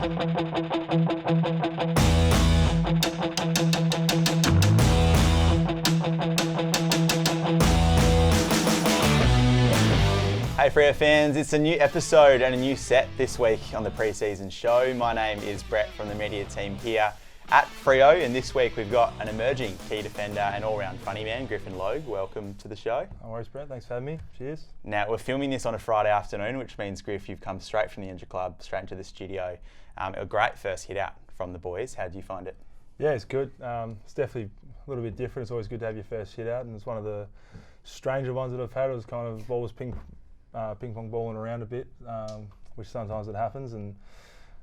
Hey Freo fans, it's a new episode and a new set this week on the pre-season show. My name is Brett from the media team here at Freo, and this week we've got an emerging key defender and all-round funny man, Griffin Logue. Welcome to the show. No worries, Brett. Thanks for having me. Cheers. Now, we're filming this on a Friday afternoon, which means, Griff, you've come straight from the Injured Club, straight into the studio. A great first hit out from the boys. How did you find it? Yeah, it's good. It's definitely a little bit different. It's always good to have your first hit out, and it's one of the stranger ones that I've had. It was kind of ball was ping pong balling around a bit, which sometimes it happens, and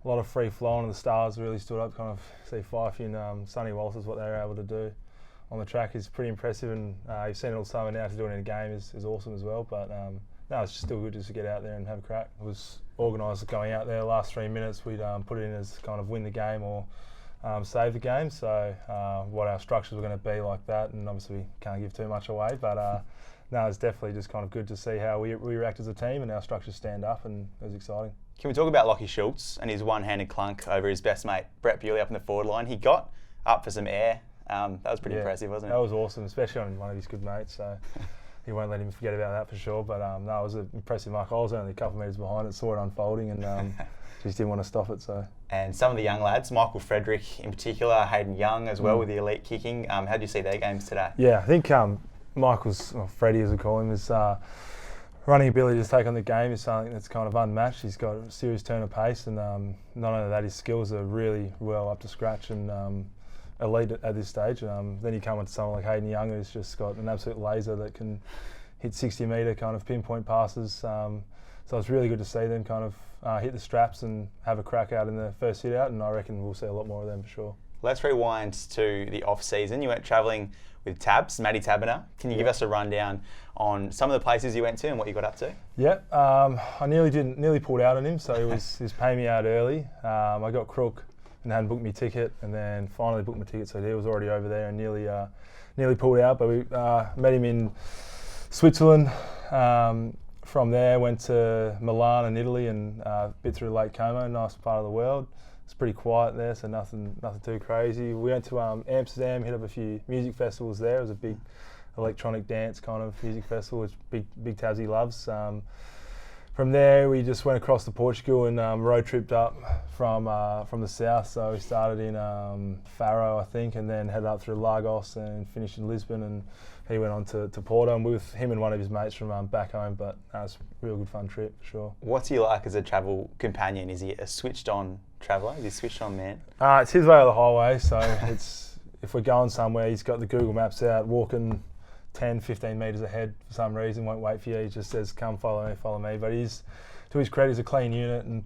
a lot of free flowing, and the stars really stood up. Kind of see Fife in Sonny Walters, what they were able to do on the track is pretty impressive, and you've seen it all summer now. To do it in a game is awesome as well. But no, it's still good just to get out there and have a crack. It was organised going out there. Last 3 minutes, we'd put it in as kind of win the game or save the game. So what our structures were going to be like that, and obviously we can't give too much away. But no, it's definitely just kind of good to see how we react as a team and our structures stand up, and it was exciting. Can we talk about Lockie Schultz and his one-handed clunk over his best mate, Brett Bewley, up in the forward line? He got up for some air. That was pretty impressive, wasn't it? That was awesome, especially on one of his good mates. So he won't let him forget about that for sure. But no, it was an impressive mark. I was only a couple of metres behind it, saw it unfolding, and just didn't want to stop it. So. And some of the young lads, Michael Frederick in particular, Hayden Young as well with the elite kicking. How did you see their games today? Yeah, I think Michael's, or Freddie as we call him, is running ability to take on the game is something that's kind of unmatched. He's got a serious turn of pace, and not only that, his skills are really well up to scratch and elite at this stage. Then you come into someone like Hayden Young, who's just got an absolute laser that can hit 60-metre kind of pinpoint passes. So it's really good to see them kind of hit the straps and have a crack out in the first hit out, and I reckon we'll see a lot more of them for sure. Let's rewind to the off-season. You went travelling with Matthew Taberner. Can you give us a rundown on some of the places you went to and what you got up to? Yeah, I nearly pulled out on him, so he was paying me out early. I got crook and hadn't booked my ticket, and then finally booked my ticket, so he was already over there and nearly pulled out. But we met him in Switzerland. From there, went to Milan and Italy, and a bit through Lake Como, nice part of the world. It's pretty quiet there, so nothing too crazy. We went to Amsterdam, hit up a few music festivals there. It was a big electronic dance kind of music festival, which big Tassie loves. From there, we just went across to Portugal and road tripped up from the south. So we started in Faro, I think, and then headed up through Lagos and finished in Lisbon. And he went on to Porto, and with him and one of his mates from back home. But it was a real good fun trip, for sure. What's he like as a travel companion? Is he a switched-on traveller? Is he a switched-on man? It's his way or the highway. So if we're going somewhere, he's got the Google Maps out, walking 10, 15 metres ahead for some reason, won't wait for you. He just says, come follow me. But to his credit, he's a clean unit and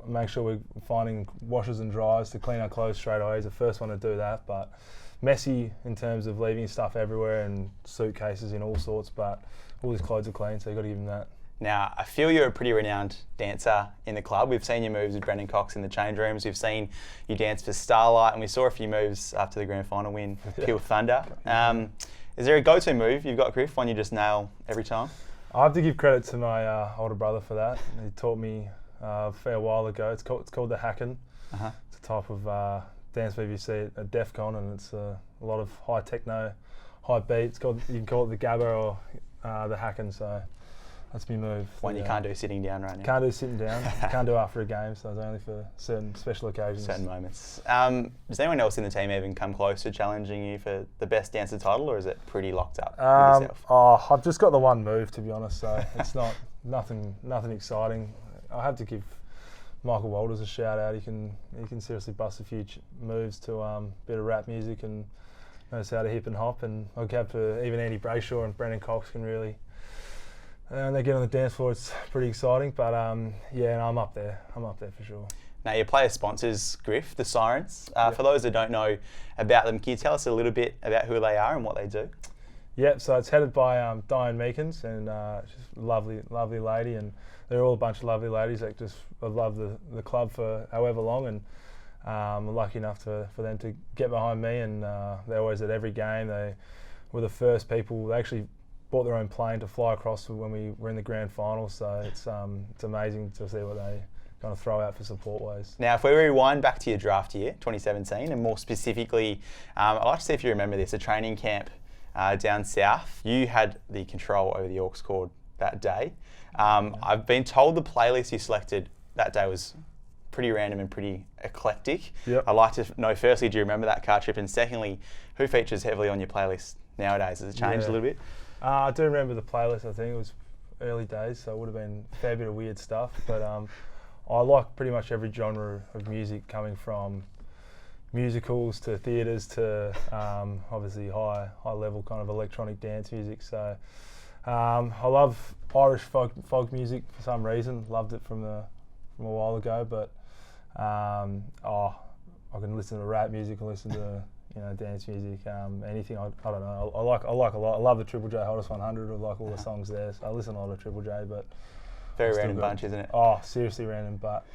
makes sure we're finding washers and dryers to clean our clothes straight away. He's the first one to do that. But messy in terms of leaving his stuff everywhere and suitcases in all sorts, but all his clothes are clean, so you've got to give him that. Now, I feel you're a pretty renowned dancer in the club. We've seen your moves with Brendan Cox in the change rooms. We've seen you dance for Starlight, and we saw a few moves after the grand final win, Peel Thunder. Is there a go-to move you've got, Griff, one you just nail every time? I have to give credit to my older brother for that. He taught me a fair while ago. It's called the Hacken. It's a type of dance move you see at DEF CON, and it's a lot of high techno, high beat. You can call it the Gabba or the Hacken, so that's my move. One you can't do sitting down right now. Can't do sitting down. Can't do after a game, so it's only for certain special occasions. Certain moments. Does anyone else in the team even come close to challenging you for the best dancer title, or is it pretty locked up with yourself? I've just got the one move, to be honest, so it's nothing exciting. I have to give Michael Walters a shout out. He can seriously bust a few moves to a bit of rap music and knows how to hip and hop. And I'll give to even Andy Brayshaw and Brendan Cox can really. And they get on the dance floor, it's pretty exciting. But I'm up there. I'm up there for sure. Now, your player sponsors, Griff, the Sirens. For those that don't know about them, can you tell us a little bit about who they are and what they do? Yeah, so it's headed by Diane Meekins, and she's a lovely lady, and they're all a bunch of lovely ladies that just love the club for however long, and I'm lucky enough for them to get behind me, and they're always at every game. They were the first people. They actually bought their own plane to fly across when we were in the grand final, so it's amazing to see what they kind of throw out for support ways. Now, if we rewind back to your draft year, 2017, and more specifically, I'd like to see if you remember this, a training camp down south. You had the control over the aux cord that day. I've been told the playlist you selected that day was pretty random and pretty eclectic. Yep. I'd like to know, firstly, do you remember that car trip? And secondly, who features heavily on your playlist nowadays? Has it changed a little bit? I do remember the playlist. I think it was early days, so it would have been a fair bit of weird stuff. But I like pretty much every genre of music, coming from musicals to theatres to obviously high level kind of electronic dance music. So I love Irish folk music for some reason. Loved it from a while ago, but I can listen to rap music, and listen to dance music, anything. I don't know. I like a lot. I love the Triple J Hottest 100. I like all the songs there. So I listen a lot of Triple J, but very random bunch, isn't it? Oh, seriously random, but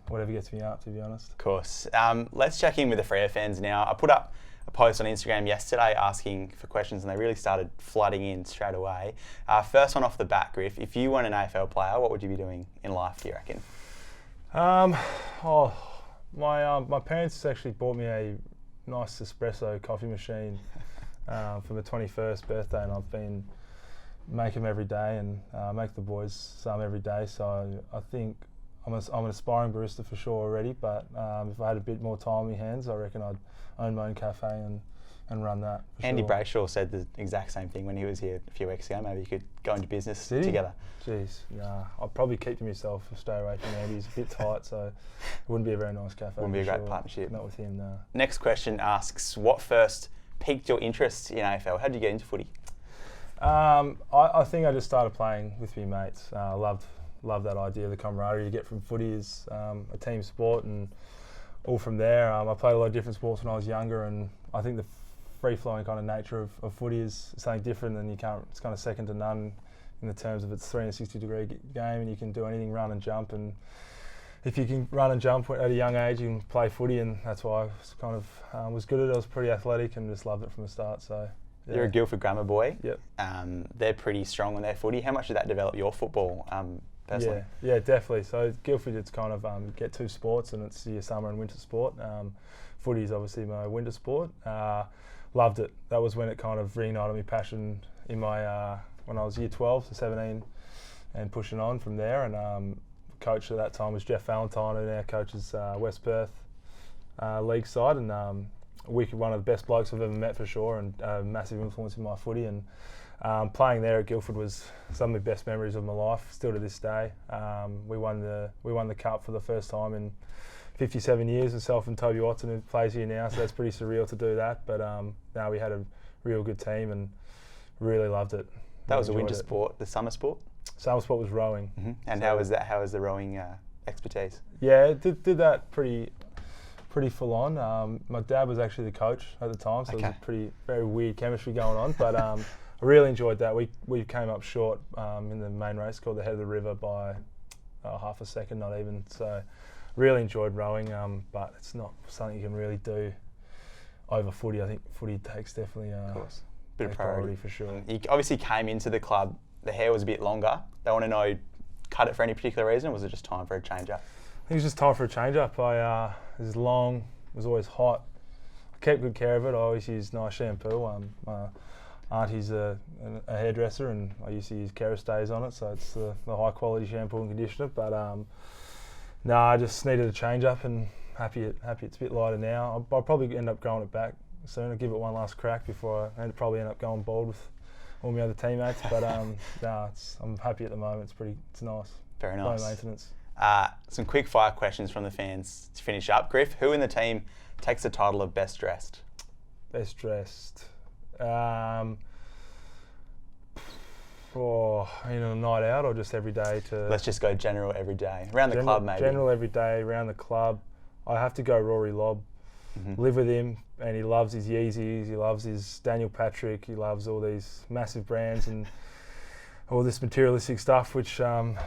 whatever gets me up, to be honest. Of course. Let's check in with the Freo fans now. I put up a post on Instagram yesterday asking for questions, and they really started flooding in straight away. First one off the bat, Griff, if you weren't an AFL player, what would you be doing in life, do you reckon? My parents actually bought me a nice espresso coffee machine for my 21st birthday, and I've been making them every day and make the boys some every day. So I think I'm an aspiring barista for sure already, but if I had a bit more time on my hands, I reckon I'd own my own cafe and run that. Andy Brayshaw said the exact same thing when he was here a few weeks ago. Maybe you could go into business together. Jeez, nah. I'd probably keep to myself, stay away from Andy. He's a bit tight, so it wouldn't be a very nice cafe. Wouldn't be a great partnership. Not with him, no. Next question asks, what first piqued your interest in AFL? How did you get into footy? I think I just started playing with my mates. Loved that idea, the camaraderie you get from footy is a team sport, and all from there. I played a lot of different sports when I was younger, and I think the free-flowing kind of nature of footy is something different, and it's kind of second to none in the terms of its 360-degree game, and you can do anything, run and jump, and if you can run and jump at a young age, you can play footy, and that's why I was kind of was good at it. I was pretty athletic and just loved it from the start. So yeah. You're a Guildford grammar boy. Yep. They're pretty strong on their footy. How much did that develop your football personally? Yeah, definitely. So Guildford, it's kind of get two sports, and it's your summer and winter sport. Footy is obviously my winter sport. Loved it. That was when it kind of reignited my passion in my when I was year 12 to 17, and pushing on from there. And coach at that time was Jeff Valentine, and our coach is West Perth league side, and one of the best blokes I've ever met for sure, and massive influence in my footy. And playing there at Guildford was some of the best memories of my life, still to this day. We won the cup for the first time in 57 years, myself and Toby Watson, who plays here now, so that's pretty surreal to do that. But no, we had a real good team and really loved it. That was a winter sport. The summer sport? Summer sport was rowing. Mm-hmm. And so how was that? How was the rowing expertise? Yeah, did that pretty full on. My dad was actually the coach at the time, so it was a very weird chemistry going on. But I really enjoyed that. We came up short in the main race called the Head of the River by half a second, not even. So really enjoyed rowing, but it's not something you can really do over footy. I think footy takes definitely of course. Bit of priority for sure. You obviously came into the club, the hair was a bit longer. They want to know, cut it for any particular reason, or was it just time for a change up? I think it was just time for a change up. It was long, it was always hot. I kept good care of it. I always used nice shampoo. My auntie's a hairdresser, and I used to use Kerastays on it, so it's the high quality shampoo and conditioner. But I just needed a change up, and happy it's a bit lighter now. I'll probably end up growing it back soon. I'll give it one last crack before I probably end up going bald with all my other teammates. But I'm happy at the moment. It's nice. Very nice. Low maintenance. Some quick fire questions from the fans to finish up. Griff, who in the team takes the title of best dressed? Best dressed. For a night out, or just every day to... Let's just go general every day. Around the club, maybe. General every day, around the club. I have to go Rory Lobb. Mm-hmm. Live with him, and he loves his Yeezys, he loves his Daniel Patrick, he loves all these massive brands and all this materialistic stuff, which I'm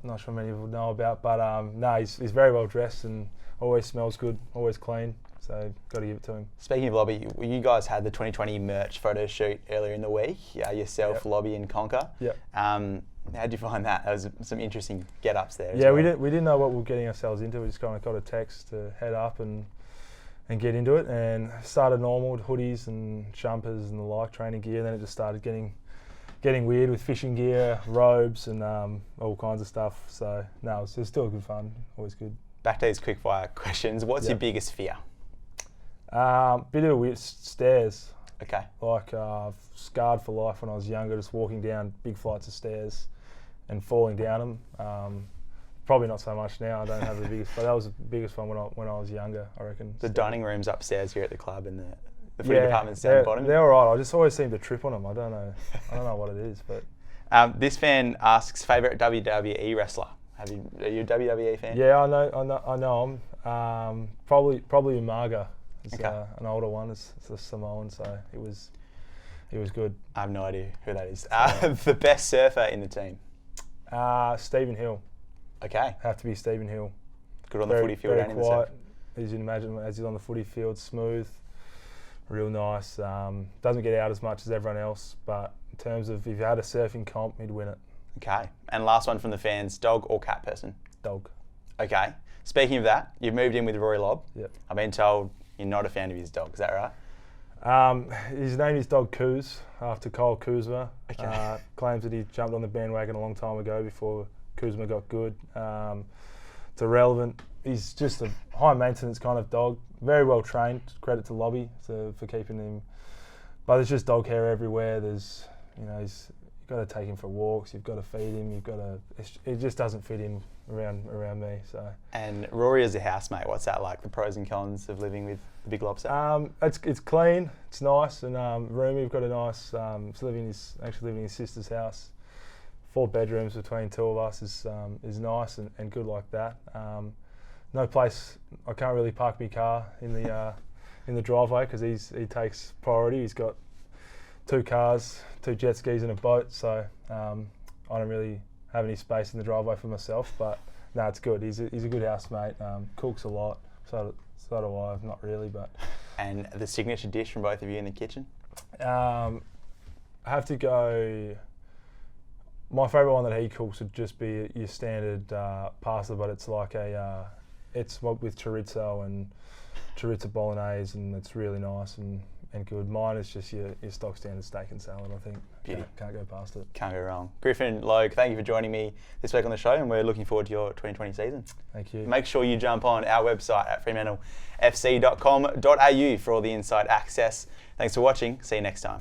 not sure many people know about. But no, he's very well dressed and always smells good, always clean. So got to give it to him. Speaking of Lobby, you guys had the 2020 merch photo shoot earlier in the week. Yourself, Yep. Lobby, and Conker. Yep. How'd you find that? There was some interesting get-ups there. Yeah, we didn't know what we were getting ourselves into. We just kind of got a text to head up and get into it, and started normal with hoodies and jumpers and the like, training gear. Then it just started getting weird with fishing gear, robes, and all kinds of stuff. So no, it was still good fun. Always good. Back to these quickfire questions. What's your biggest fear? Bit of weird stairs. Okay. Like scarred for life when I was younger, just walking down big flights of stairs and falling down them. Probably not so much now. I don't have the biggest, but that was the biggest one when I was younger, I reckon. The dining rooms upstairs here at the club and the footy department's down the bottom. They're all right. I just always seem to trip on them. I don't know what it is, but. This fan asks, favourite WWE wrestler. Are you a WWE fan? Yeah, I know him. Probably Umaga. It's an older one. It's a Samoan, so he was good. I have no idea who that is. The best surfer in the team. Stephen Hill. Okay. Have to be Stephen Hill. Good on the footy field and in the surf. As you can imagine, as he's on the footy field, smooth, real nice. Doesn't get out as much as everyone else, but in terms of if you had a surfing comp, he'd win it. Okay. And last one from the fans, dog or cat person? Dog. Okay. Speaking of that, you've moved in with Rory Lobb. Yep. I've been told you're not a fan of his dog. Is that right? His name is Dog Kuz, after Kyle Kuzma. Okay. Claims that he jumped on the bandwagon a long time ago before Kuzma got good. It's irrelevant. He's just a high maintenance kind of dog. Very well trained. Credit to Lobby for keeping him. But there's just dog hair everywhere. You've got to take him for walks. You've got to feed him. It just doesn't fit in around me. So. And Rory as a housemate, what's that like? The pros and cons of living with the big lobster? It's clean. It's nice and roomy. We've got a nice. Living in his sister's house. 4 bedrooms between 2 of us is nice and good like that. No place. I can't really park my car in the driveway because he takes priority. He's got 2 cars, 2 jet skis and a boat, so I don't really have any space in the driveway for myself. But no, it's good. He's a good housemate. Cooks a lot. So do I. Not really, but. And the signature dish from both of you in the kitchen? I have to go. My favourite one that he cooks would just be your standard pasta, but it's like it's with chorizo and chorizo bolognese, and it's really nice and good. Mine is just your stock standard steak and salad, I think. Can't go past it. Can't go wrong. Griffin Logue, thank you for joining me this week on the show, and we're looking forward to your 2020 season. Thank you. Make sure you jump on our website at fremantlefc.com.au for all the inside access. Thanks for watching. See you next time.